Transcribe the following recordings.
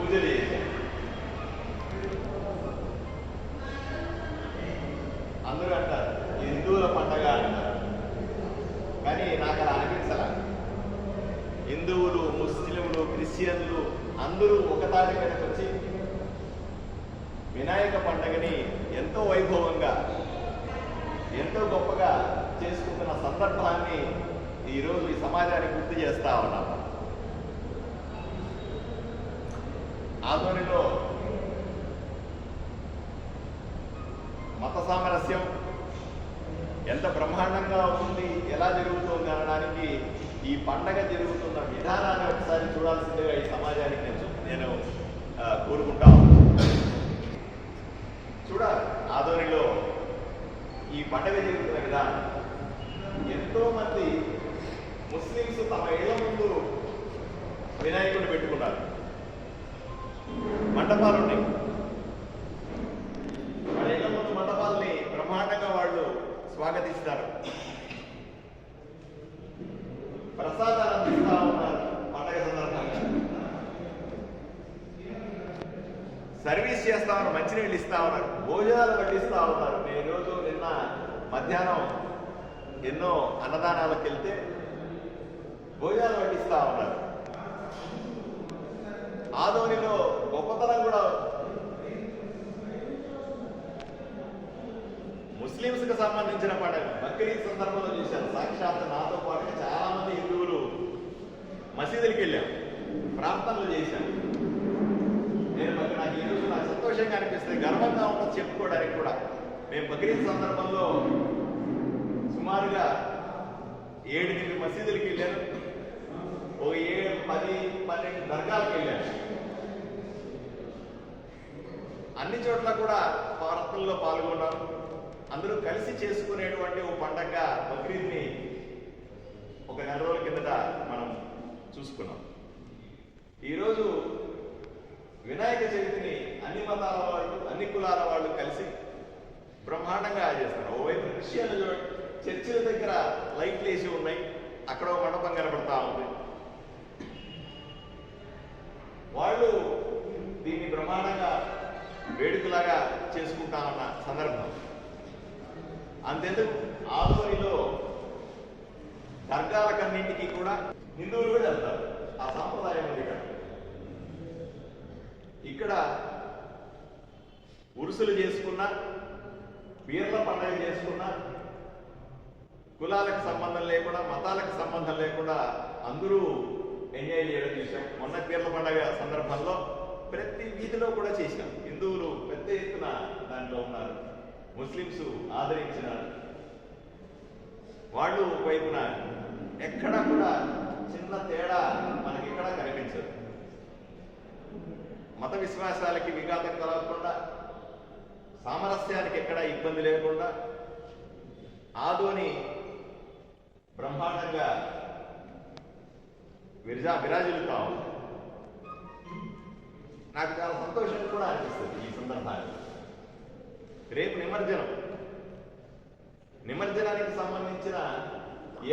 పూజలు చేశారు. అందరూ అంటారు హిందువుల పండగ అంటారు, కానీ నాకు అలా అనిపించాల. హిందువులు, ముస్లింలు, క్రిస్టియన్లు అందరూ ఒకతాటి మీదకి వచ్చి వినాయక పండుగని ఎంతో వైభవంగా, ఎంతో గొప్పగా చేసుకుంటున్న సందర్భాన్ని ఈరోజు ఈ సమాజానికి గుర్తు చేస్తా ఉన్నాం. ఆధ్వర్యంలో మత సామరస్యం ఎంత బ్రహ్మాండంగా ఉంది, ఎలా జరుగుతుంది అనడానికి ఈ పండగ జరుగుతున్న విధానాన్ని ఒకసారి చూడాల్సిందిగా ఈ సమాజానికి నేను కోరుకుంటా ఉన్నాను. చూడాలి ఆధ్వర్యంలో ఈ పండగ జరుగుతున్న విధానం. ఎంతో మంది ముస్లింస్ తమ ఇళ్ల ముందు వినాయకుడిని పెట్టుకున్నారు. మండపాలు ఉన్నాయి, వాళ్ళ ఇళ్ల ముందు మండపాలని బ్రహ్మాండంగా వాళ్ళు స్వాగతిస్తారు. ప్రసాదాలు అందిస్తా ఉన్నారు. పండగ సందర్భంగా సర్వీస్ చేస్తా ఉన్నారు, మంచినీళ్ళు ఇస్తా ఉన్నారు, భోజనాలు వడ్డిస్తా ఉన్నారు. నేను ఈరోజు నిన్న మధ్యాహ్నం ఎన్నో అన్నదానాలకు వెళ్తే భోజనాలు వడ్డిస్తా ఉన్నారు. ఆదోనిలో గొప్పతనం కూడా ముస్లింస్ కు సంబంధించిన పండుగ బక్రీద్ సందర్భంలో చూశాను. సాక్షాత్ నాతో పాటు చాలా మంది హిందువులు మసీదులకి వెళ్ళాం, ప్రార్థనలు చేశాను. నాకు ఈరోజు నాకు సంతోషంగా అనిపిస్తుంది, గర్వంగా ఉంటుంది చెప్పుకోవడానికి కూడా. మేము బక్రీద్ సందర్భంలో సుమారుగా 7-8 మసీదులకి వెళ్ళాను, ఓ 7-10-12 దర్గాలకు వెళ్ళాను. అన్ని చోట్ల కూడా ప్రార్థనలో పాల్గొన్నాను. అందరూ కలిసి చేసుకునేటువంటి ఓ పండగ బక్రీద్ని ఒక 4 రోజుల కిందట మనం చూసుకున్నాం. ఈరోజు వినాయక చవితిని అన్ని మతాల వాళ్ళు, అన్ని కులాల వాళ్ళు కలిసి బ్రహ్మాండంగా చేస్తారు. ఓవైపు క్రిస్టియన్లు చర్చిల దగ్గర లైట్లు వేసి ఉన్నాయి, అక్కడ మండపం కనబడతా ఉంది. వాళ్ళు దీన్ని బ్రహ్మాండంగా వేడుకలాగా చేసుకుంటా ఉన్న సందర్భం. అంతెందుకు ఆదోనిలో దర్గాలకన్నింటికి కూడా హిందువులు కూడా వెళ్తారు. ఆ సాంప్రదాయం ఉంది. ఇక్కడ ఉరుసులు చేసుకున్నా, పీర్ల పండుగ చేసుకున్నా, కులాలకు సంబంధం లేకుండా, మతాలకు సంబంధం లేకుండా అందరూ ఎంజాయ్ చేయడం చూసాం. మొన్న పీర్ల పండుగ సందర్భంలో ప్రతి వీధిలో కూడా చేసినాం. హిందువులు పెద్ద ఎత్తున దాంట్లో ఉన్నారు, ముస్లింస్ ఆదరించినారు. వాళ్ళు వైపున ఎక్కడా కూడా చిన్న తేడా మనకి ఎక్కడా కనిపించదు. మత విశ్వాసాలకి విఘాతం కలగకుండా, సామరస్యానికి ఎక్కడా ఇబ్బంది లేకుండా ఆదోని బ్రహ్మాండంగా విరాజిల్లుతా ఉంది. నాకు చాలా సంతోషం కూడా అనిపిస్తుంది ఈ సందర్భాన్ని. రేపు నిమజ్జనానికి సంబంధించిన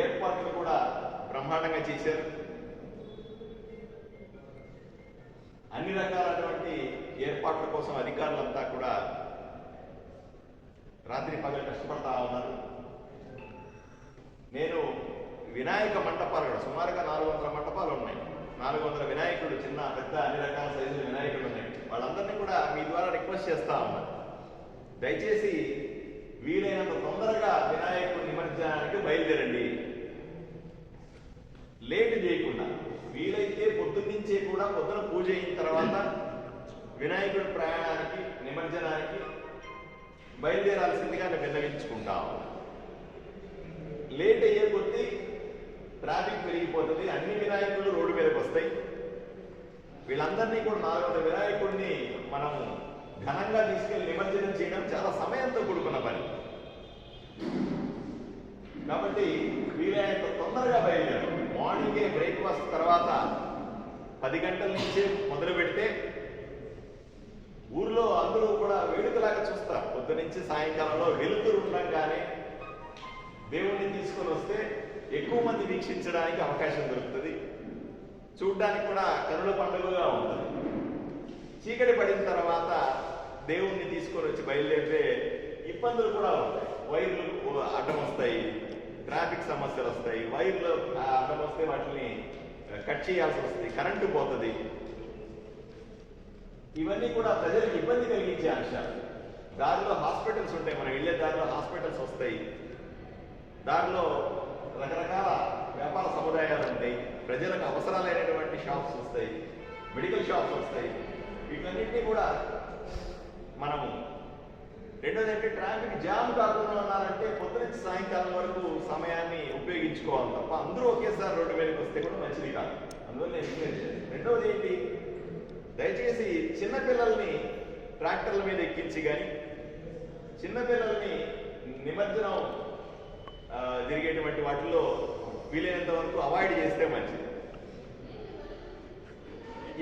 ఏర్పాట్లు కూడా బ్రహ్మాండంగా చేశారు. అన్ని రకాలైనటువంటి ఏర్పాట్ల కోసం అధికారులంతా కూడా రాత్రి పగలు కష్టపడతా ఉన్నారు. నేను వినాయక మంటపాలు కూడా సుమారుగా 400 మంటపాలు ఉన్నాయి. 400 వినాయకుడు, చిన్న పెద్ద అన్ని రకాల సైజుల వినాయకుడు ఉన్నాయి. వాళ్ళందరినీ కూడా మీ ద్వారా రిక్వెస్ట్ చేస్తా ఉన్నారు, దయచేసి వీలైనంత తొందరగా వినాయకుడు నిమజ్జనానికి బయలుదేరండి. లేట్ చేయకుండా వీలైతే పొద్దున్నుంచే కూడా పొద్దున పూజ అయిన తర్వాత వినాయకుడి ప్రయాణానికి, నిమజ్జనానికి బయలుదేరాల్సిందిగా నేను విన్నవించుకుంటాం. లేట్ అయ్యే కొద్దీ ట్రాఫిక్ పెరిగిపోతుంది, అన్ని వినాయకులు రోడ్డు మీదకి వస్తాయి. వీళ్ళందరినీ కూడా 400 వినాయకుడిని మనం ఘనంగా తీసుకెళ్లి నిమజ్జనం చేయడం చాలా సమయంతో కూడుకున్న పని. కాబట్టి వీలైనంత తొందరగా బయలుదేరు. మార్నింగే బ్రేక్ఫాస్ట్ తర్వాత 10 గంటల నుంచే మొదలు పెడితే ఊర్లో అందరూ కూడా వేడుకలాగా చూస్తారు. పొద్దు నుంచి సాయంకాలంలో వెలుతురు ఉండగానే దేవుణ్ణి తీసుకొని వస్తే ఎక్కువ మంది వీక్షించడానికి అవకాశం దొరుకుతుంది. చూడ్డానికి కూడా కనుల పండుగగా ఉంటుంది. చీకటి పడిన తర్వాత దేవుణ్ణి తీసుకొని వచ్చి బయలుదేరితే ఇబ్బందులు కూడా ఉంటాయి. వైర్లు అడ్డం వస్తాయి, ట్రాఫిక్ సమస్యలు వస్తాయి, వైర్లు అడ్డం వస్తే వాటిని కట్ చేయాల్సి వస్తుంది, కరెంటు పోతుంది. ఇవన్నీ కూడా ప్రజలకు ఇబ్బంది కలిగించే అంశాలు. దారిలో హాస్పిటల్స్ ఉంటాయి, మనం వెళ్ళే దారిలో హాస్పిటల్స్ వస్తాయి, దారిలో రకరకాల వ్యాపార సముదాయాలు ఉంటాయి, ప్రజలకు అవసరాలైనటువంటి షాప్స్ వస్తాయి, మెడికల్ షాప్స్ వస్తాయి. వీటన్నింటినీ కూడా మనము రెండోది అంటే ట్రాఫిక్ జామ్ కాకుండా ఉన్నారంటే పొద్దున సాయంకాలం వరకు సమయాన్ని ఉపయోగించుకోవాలి తప్ప అందరూ ఒకేసారి రోడ్డు మీదకి వస్తే కూడా మంచిది కాదు. అందువల్ల నేను రికమెండ్ చేయాలి. రెండవది ఏంటి, దయచేసి చిన్నపిల్లల్ని ట్రాక్టర్ల మీద ఎక్కించి కానీ చిన్నపిల్లల్ని నిమజ్జనం జరిగేటువంటి వాటిలో వీలైనంత వరకు అవాయిడ్ చేస్తే మంచిది.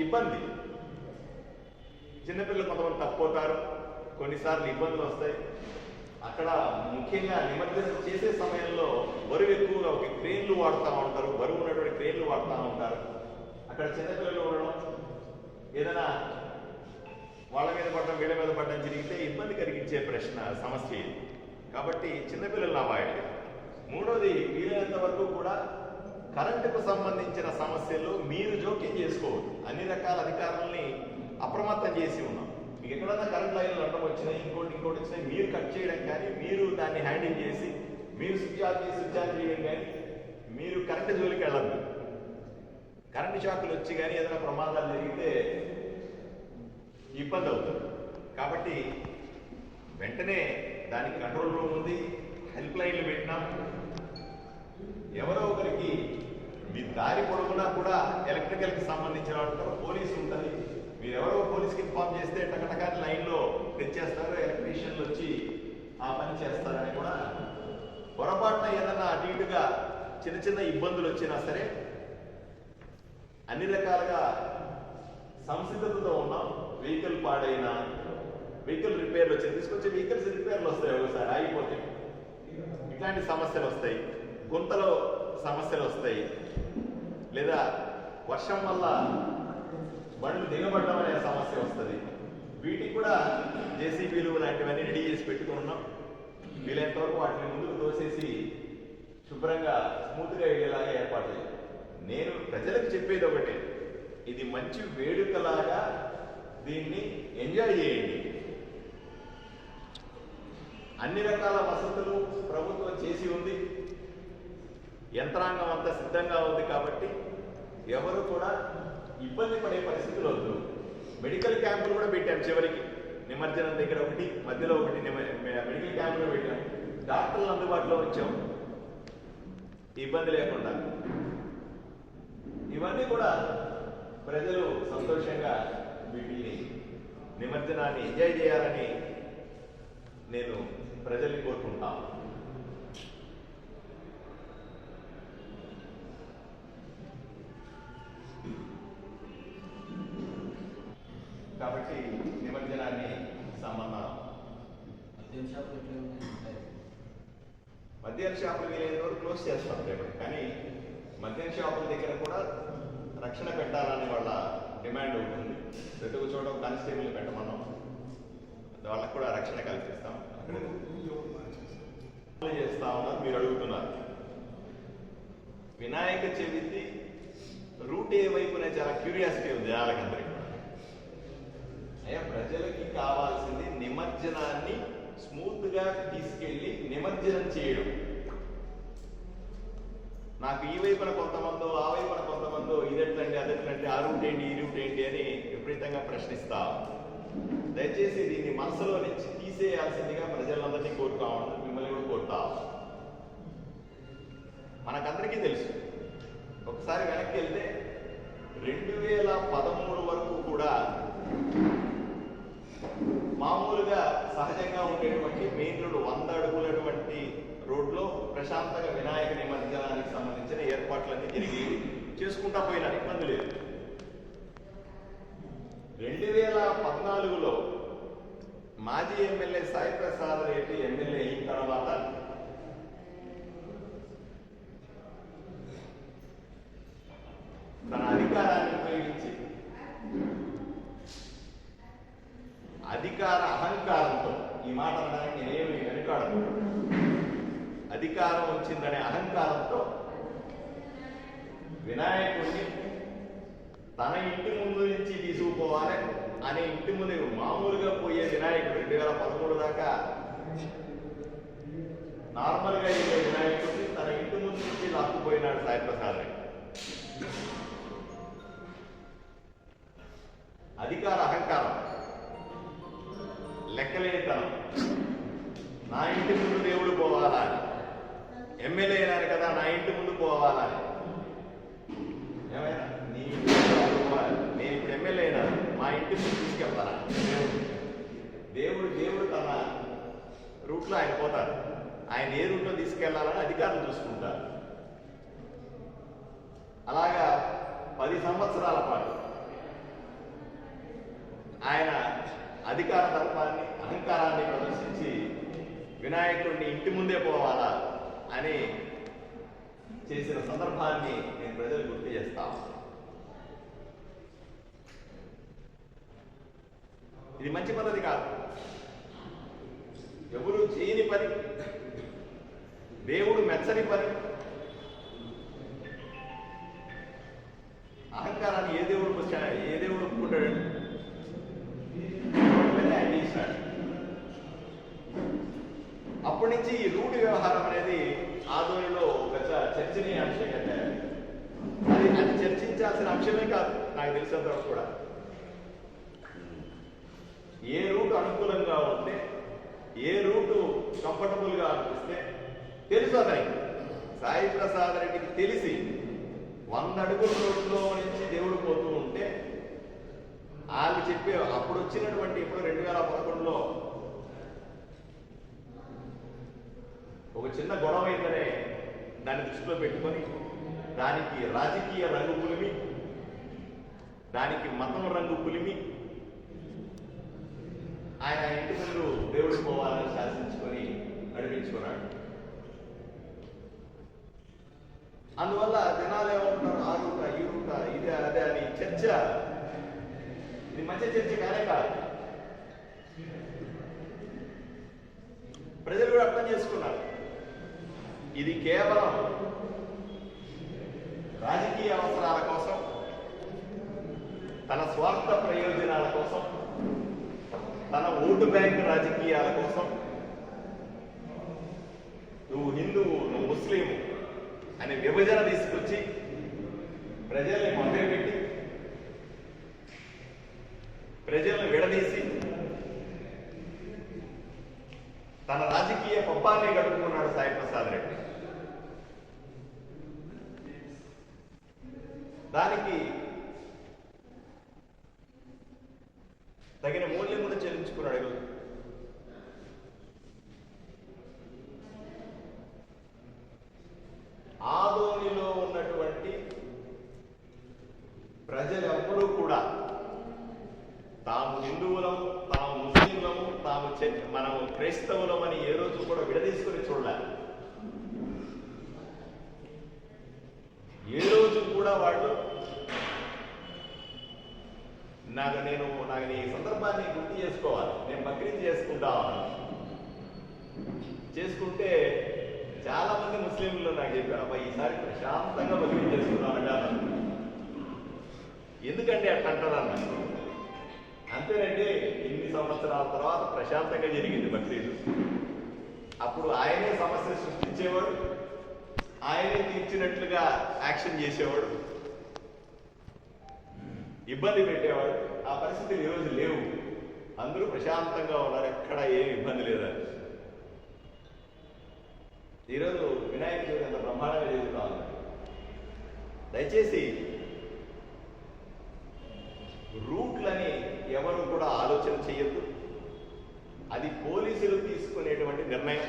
ఇబ్బంది, చిన్నపిల్లలు కొంతమంది తప్పిపోతారు, కొన్నిసార్లు ఇబ్బందులు వస్తాయి. అక్కడ ముఖ్యంగా నిమజ్జనం చేసే సమయంలో బరువు ఎక్కువగా ఒక క్రేన్లు వాడుతూ ఉంటారు, బరువు ఉన్నటువంటి క్రేన్లు వాడుతూ ఉంటారు. అక్కడ చిన్నపిల్లలు ఉండడం, ఏదైనా వాళ్ళ మీద పడడం వీళ్ళ మీద పడడం జరిగితే ఇబ్బంది కలిగించే సమస్య ఇది. కాబట్టి చిన్నపిల్లలను అవాయిడ్ చేయాలి. మూడోది, వీలైనంత వరకు కూడా కరెంటుకు సంబంధించిన సమస్యలు మీరు జోక్యం చేసుకోవద్దు. అన్ని రకాల అధికారులని అప్రమత్తం చేసి ఉన్నాం. మీకు ఎక్కడన్నా కరెంట్ లైన్లు అడ్డం వచ్చినాయి, ఇంకోటి వచ్చినాయి, మీరు కట్ చేయడం కానీ, మీరు దాన్ని హ్యాండిల్ చేసి మీరు స్విచ్ ఆఫ్ చేయడం కానీ, మీరు కరెంటు జోలికి వెళ్ళద్దు. కరెంటు షాకులు వచ్చి కానీ ఏదైనా ప్రమాదాలు జరిగితే ఇబ్బంది అవుతుంది. కాబట్టి వెంటనే దానికి కంట్రోల్ రూమ్ ఉంది, హెల్ప్ లైన్లు పెట్టినాం. ఎవరో ఒకరికి మీ దారి పొడుగునా కూడా ఎలక్ట్రికల్కి సంబంధించిన ఉంటారు, పోలీసు ఉంటుంది. మీరు ఎవరో పోలీస్కి ఇన్ఫార్మ్ చేస్తే టకటకాని లైన్లో తెచ్చేస్తారు, ఎలక్ట్రీషియన్లు వచ్చి ఆ పని చేస్తారని కూడా. పొరపాటున ఏదన్నా అటు ఇటుగా చిన్న చిన్న ఇబ్బందులు వచ్చినా సరే అన్ని రకాలుగా సంసిద్ధతతో ఉన్నాం. వెహికల్ పాడైనా, వెహికల్ రిపేర్లు వచ్చి తీసుకొచ్చే వెహికల్స్ రిపేర్లు వస్తాయి, ఒకసారి ఆగిపోతాయి, ఇట్లాంటి సమస్యలు వస్తాయి. గుంతలో సమస్యలు వస్తాయి, లేదా వర్షం వల్ల బండ్లు దిగబడడం అనే సమస్య వస్తుంది. వీటికి కూడా జేసీబీలు లాంటివన్నీ రెడీ చేసి పెట్టుకున్నాం. వీలైనంత వరకు వాటిని ముందుకు తోసేసి శుభ్రంగా స్మూత్గా వెళ్ళేలాగా ఏర్పాటు చేయాలి. నేను ప్రజలకు చెప్పేది ఒకటే, ఇది మంచి వేడుకలాగా దీన్ని ఎంజాయ్ చేయండి. అన్ని రకాల వసతులు ప్రభుత్వం చేసి ఉంది, యంత్రాంగం అంతా సిద్ధంగా ఉంది. కాబట్టి ఎవరు కూడా ఇబ్బంది పడే పరిస్థితులు వద్దు. మెడికల్ క్యాంపులు కూడా పెట్టాం. చివరికి నిమజ్జనం దగ్గర ఒకటి, మధ్యలో ఒకటి మెడికల్ క్యాంపులు పెట్టాం. డాక్టర్లు అందుబాటులో వచ్చాం, ఇబ్బంది లేకుండా. ఇవన్నీ కూడా ప్రజలు సంతోషంగా వీటిని నిమజ్జనాన్ని ఎంజాయ్ చేయాలని నేను ప్రజల్ని కోరుకుంటాను. కాబట్టి నిమజ్జనాన్ని మద్యం షాపులు వీలైన వరకు క్లోజ్ చేస్తాం రేపటి. కానీ మద్యం షాపుల దగ్గర కూడా రక్షణ పెట్టాలని వాళ్ళ డిమాండ్ ఉంటుంది. ప్రతి ఒక్క చోట కానిస్టేబుల్ పెట్టమన్నాం, వాళ్ళకు కూడా రక్షణ కల్పిస్తాం. చేస్తా ఉన్నారు, మీరు అడుగుతున్నారు. వినాయక చవితి రూట్ ఏ వైపునే చాలా క్యూరియాసిటీ ఉంది జనాలకందరికీ. ప్రజలకి కావాల్సింది నిమజ్జనాన్ని స్మూత్ గా తీసుకెళ్లి నిమజ్జనం చేయడం. నాకు ఈ వైపున కొంతమందో, ఆ వైపున కొంతమందో, ఇదెట్లండి అదెట్లండి, ఆ రూట్ ఏంటి ఈ రూట్ ఏంటి అని విపరీతంగా ప్రశ్నిస్తా. దయచేసి దీన్ని మనసులో నుంచి తీసేయాల్సిందిగా ప్రజలందరినీ కోరుతా ఉన్నాను, మిమ్మల్ని కూడా కోరుతా. మనకందరికీ తెలుసు, ఒకసారి వెనక్కి వెళ్తే 2013 వరకు కూడా మామూలుగా సహజంగా ఉండేటువంటి మెయిన్ రోడ్డు 100 అడుగులటువంటి రోడ్లో ప్రశాంతంగా వినాయక నిమజ్జనానికి సంబంధించిన ఏర్పాట్లన్నీ తిరిగి చేసుకుంటా పోయినారు, ఇబ్బంది లేదు. 2014లో మాజీ ఎమ్మెల్యే సాయి ప్రసాద్ రెడ్డి ఎమ్మెల్యే అయిన తర్వాత తన అధికారాన్ని ఉపయోగించి అధికార అహంకారంతో, ఈ మాట అనడానికి నేనేమి వెనుకాడను, అధికారం వచ్చిందనే అహంకారంతో వినాయకుడిని తన ఇంటి ముందు నుంచి తీసుకుపోవాలి అనే, ఇంటి ముందు మామూలుగా పోయే వినాయకుడు 2013 దాకా నార్మల్గా అయ్యే వినాయకుడిని తన ఇంటి ముందు నుంచి లాక్కుపోయినాడు సాయి ప్రసాద్ రెడ్డి. అధికార అహంకారం, లెక్కలేనితనం, నా ఇంటి ముందు దేవుడు పోవాలా అని, ఎమ్మెల్యే అయినారు కదా నా ఇంటి ముందు పోవాలా అని. ఏమైనా నీ ఇంటి నేను ఇప్పుడు ఎమ్మెల్యే అయినాను, మా ఇంటి ముందు తీసుకెళ్తారా? దేవుడు తన రూట్లో ఆయన పోతారు, ఆయన ఏ రూట్లో తీసుకెళ్లాలని అధికారులు చూసుకుంటారు. అలాగా 10 సంవత్సరాల పాటు ఆయన అధికార తత్వాన్ని, అహంకారాన్ని ప్రదర్శించి వినాయకుడిని ఇంటి ముందే పోవాలా అని చేసిన సందర్భాన్ని నేను ప్రజలు గుర్తు చేస్తాను. ఇది మంచి పద్ధతి కాదు, ఎవరు చేయని పని, దేవుడు మెచ్చని పని. అహంకారాన్ని ఏ దేవుడు ఒప్పుకుంటాడు? అప్పటి నుంచి ఈ రూట్ వ్యవహారం అనేది ఆదోనిలో పెద్ద చర్చనీయాంశంగా తయారు. అది చర్చించాల్సిన అంశమే కాదు నాకు తెలిసినంతవరకు కూడా. ఏ రూట్ అనుకూలంగా ఉంటే, ఏ రూటు కంఫర్టబుల్ గా అనిపిస్తే, తెలుసు అతనికి, సాయి ప్రసాద్ రెడ్డికి తెలిసి 100 అడుగుల రోడ్లో నుంచి దేవుడు పోతూ ఉంటే వాళ్ళు చెప్పే, అప్పుడు వచ్చినటువంటి, ఇప్పుడు 2011లో ఒక చిన్న గొడవ అయిందనే దాన్ని దృష్టిలో పెట్టుకొని దానికి రాజకీయ రంగు పులిమి, దానికి మతం రంగు పులిమి ఆయన ఇంటి ముందు దేవుడు పోవాలని శాసించుకొని నడిపించుకున్నాడు. అందువల్ల జనాలు ఏమంటున్నారు, ఆ రూట ఈ రూట ఇదే అదే అని చర్చ, ఇది మంచి చర్చ కానే కాదు. ప్రజలు కూడా అర్థం చేసుకున్నారు, ఇది కేవలం రాజకీయ అవసరాల కోసం, తన స్వార్థ ప్రయోజనాల కోసం, తన ఓటు బ్యాంక్ రాజకీయాల కోసం, నువ్వు హిందువు నువ్వు ముస్లిం అనే విభజన తీసుకొచ్చి ప్రజల్ని మభ్యపెట్టి, ప్రజలను విడదీసి తన రాజకీయ పప్పాన్ని గడుపుకున్నాడు సాయి ప్రసాద్ రెడ్డి. దానికి తగిన మూల్యం కూడా చెల్లించుకున్నాడు. ఈరోజు ఆదోనిలో ఉన్నటువంటి ప్రజలెవ్వరూ కూడా తాము హిందువులము, తాము ముస్లింలము, మనము క్రైస్తవులమని ఏ రోజు కూడా విడదీసుకుని చూడాలి. ఏ రోజు కూడా వాళ్ళు నాకు ఈ సందర్భాన్ని గుర్తు చేసుకోవాలి. నేను బక్రీద్ చేసుకుంటా చేసుకుంటే చాలా మంది ముస్లింలు నాకు చెప్పారు, అబ్బా ఈసారి ప్రశాంతంగా బక్రీద్ చేసుకుందామంటారు. ఎందుకంటే అట్లా అంటారన్న, అంతేనంటే ఇన్ని సంవత్సరాల తర్వాత ప్రశాంతంగా జరిగింది బక్రీద్. అప్పుడు ఆయనే సమస్య సృష్టించేవాడు, ఆయనే తీర్చినట్లుగా యాక్షన్ చేసేవాడు, ఇబ్బంది పెట్టేవాడు. ఆ పరిస్థితులు ఈరోజు లేవు, అందరూ ప్రశాంతంగా ఉన్నారు, ఎక్కడ ఏమి ఇబ్బంది లేదా. ఈరోజు వినాయక చవితి అంత బ్రహ్మాండంగా జరుగుతా ఉంది. దయచేసి రూట్లని ఎవరు కూడా ఆలోచన చేయొద్దు, అది పోలీసులు తీసుకునేటువంటి నిర్ణయం.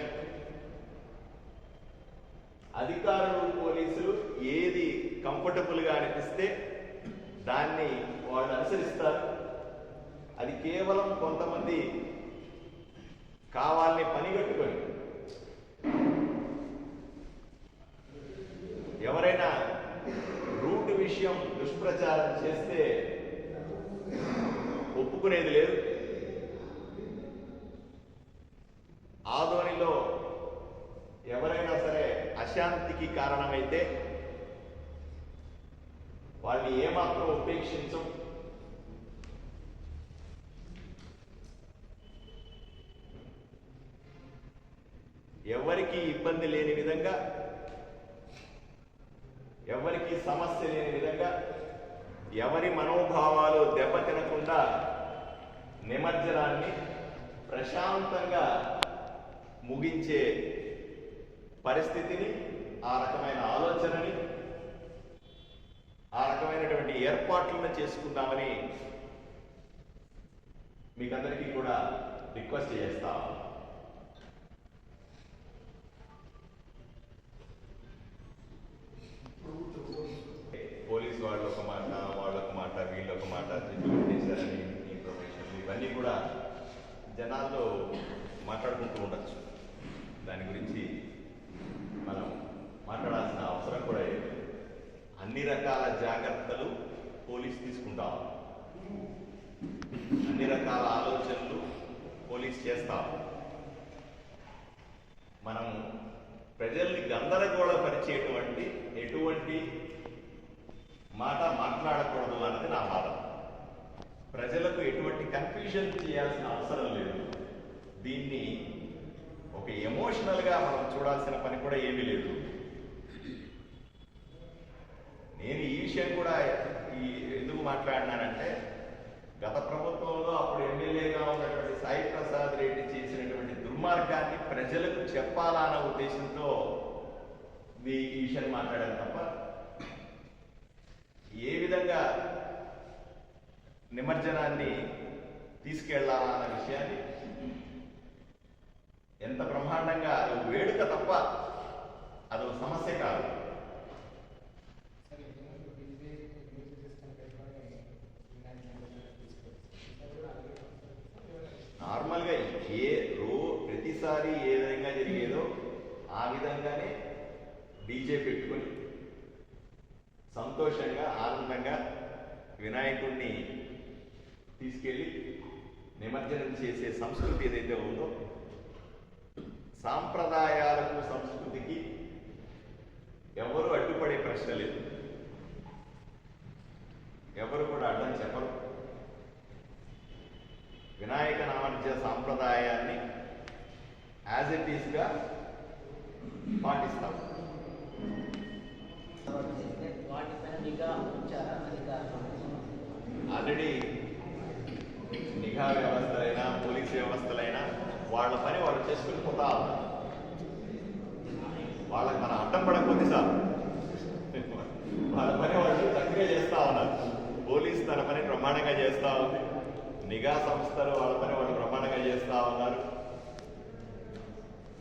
అధికారులు, పోలీసులు ఏది కంఫర్టబుల్గా అనిపిస్తే దాన్ని వాళ్ళు అనుసరిస్తారు. అది కేవలం కొంతమంది కావాలని పనిగట్టుకొని ఎవరైనా రూట్ విషయం దుష్ప్రచారం చేస్తే ఒప్పుకునేది లేదు. వినాశనానికి కారణమైతే వాళ్ళని ఏమాత్రం ఉపేక్షించం. ఎవరికి ఇబ్బంది లేని విధంగా, ఎవరికి సమస్య లేని విధంగా, ఎవరి మనోభావాలు దెబ్బతినకుండా నిమజ్జనాన్ని ప్రశాంతంగా ముగించే పరిస్థితిని, ఆ రకమైన ఆలోచనని, ఆ రకమైనటువంటి ఏర్పాట్లను చేసుకుందామని మీకందరికీ కూడా రిక్వెస్ట్ చేస్తా. పోలీస్ వాళ్ళు ఒక మాట, వాళ్ళొక మాట, వీళ్ళొక మాట చేశారని ఇన్ఫర్మేషన్ ఇవన్నీ కూడా జనాల్లో మాట్లాడుకుంటూ ఉండొచ్చు. దాని గురించి మనం మాట్లాడాల్సిన అవసరం కూడా లేదు. అన్ని రకాల జాగ్రత్తలు పోలీస్ తీసుకుంటాం, అన్ని రకాల ఆలోచనలు పోలీస్ చేస్తాం. మనం ప్రజల్ని గందరగోళపరిచేటువంటి ఎటువంటి మాట మాట్లాడకూడదు అన్నది నా వాదన. ప్రజలకు ఎటువంటి కన్ఫ్యూజన్ చేయాల్సిన అవసరం లేదు. దీన్ని ఒక ఎమోషనల్గా మనం చూడాల్సిన పని కూడా ఏమీ లేదు. నేను ఈ విషయం కూడా ఎందుకు మాట్లాడినానంటే, గత ప్రభుత్వంలో అప్పుడు ఎమ్మెల్యేగా ఉన్నటువంటి సాయి ప్రసాద్ రెడ్డి చేసినటువంటి దుర్మార్గాన్ని ప్రజలకు చెప్పాలన్న ఉద్దేశంతో ఈ విషయాన్ని మాట్లాడాను తప్ప, ఏ విధంగా నిమజ్జనాన్ని తీసుకెళ్లాలన్న విషయాన్ని, ఎంత బ్రహ్మాండంగా అది వేడుక తప్ప అదొక సమస్య కాదు. నార్మల్గా ప్రతిసారి ఏ విధంగా జరిగేదో ఆ విధంగానే డీజే పెట్టుకొని సంతోషంగా, ఆనందంగా వినాయకుడిని తీసుకెళ్ళి నిమజ్జనం చేసే సంస్కృతి ఏదైతే ఉందో, సాంప్రదాయాలకు, సంస్కృతికి ఎవరు అడ్డుపడే ప్రశ్న లేదు. ఎవరు కూడా అడ్డం చెప్పరు. వినాయక నిమజ్జన సాంప్రదాయాన్ని యాజ్ ఇట్ ఈస్గా పాటిస్తాం. ఆల్రెడీ నిఘా వ్యవస్థలైనా, పోలీస్ వ్యవస్థలైనా వాళ్ళ పని వాళ్ళు చేసుకుని పోతా ఉన్నారు. వాళ్ళకి మనం అడ్డం పడకపోతే సార్ వాళ్ళ పని వాళ్ళు చక్కగా చేస్తూ ఉన్నారు. పోలీస్ తన పని బ్రహ్మాండంగా చేస్తూ ఉంది. నిఘా సంస్థలు వాళ్ళ పని వాళ్ళు బ్రహ్మాండంగా చేస్తూ ఉన్నారు.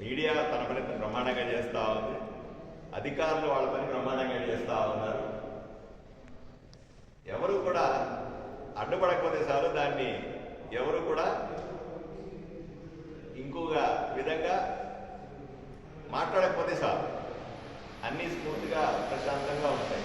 మీడియా తన పని బ్రహ్మాండంగా చేస్తూ ఉంది. అధికారులు వాళ్ళ పని బ్రహ్మాండంగా చేస్తూ ఉన్నారు. ఎవరు కూడా అడ్డుపడకపోతే చాలు, దాన్ని ఎవరు కూడా ఇంకొక విధంగా మాట్లాడకపోతే చాలు, అన్నీ స్మూత్గా ప్రశాంతంగా ఉంటాయి.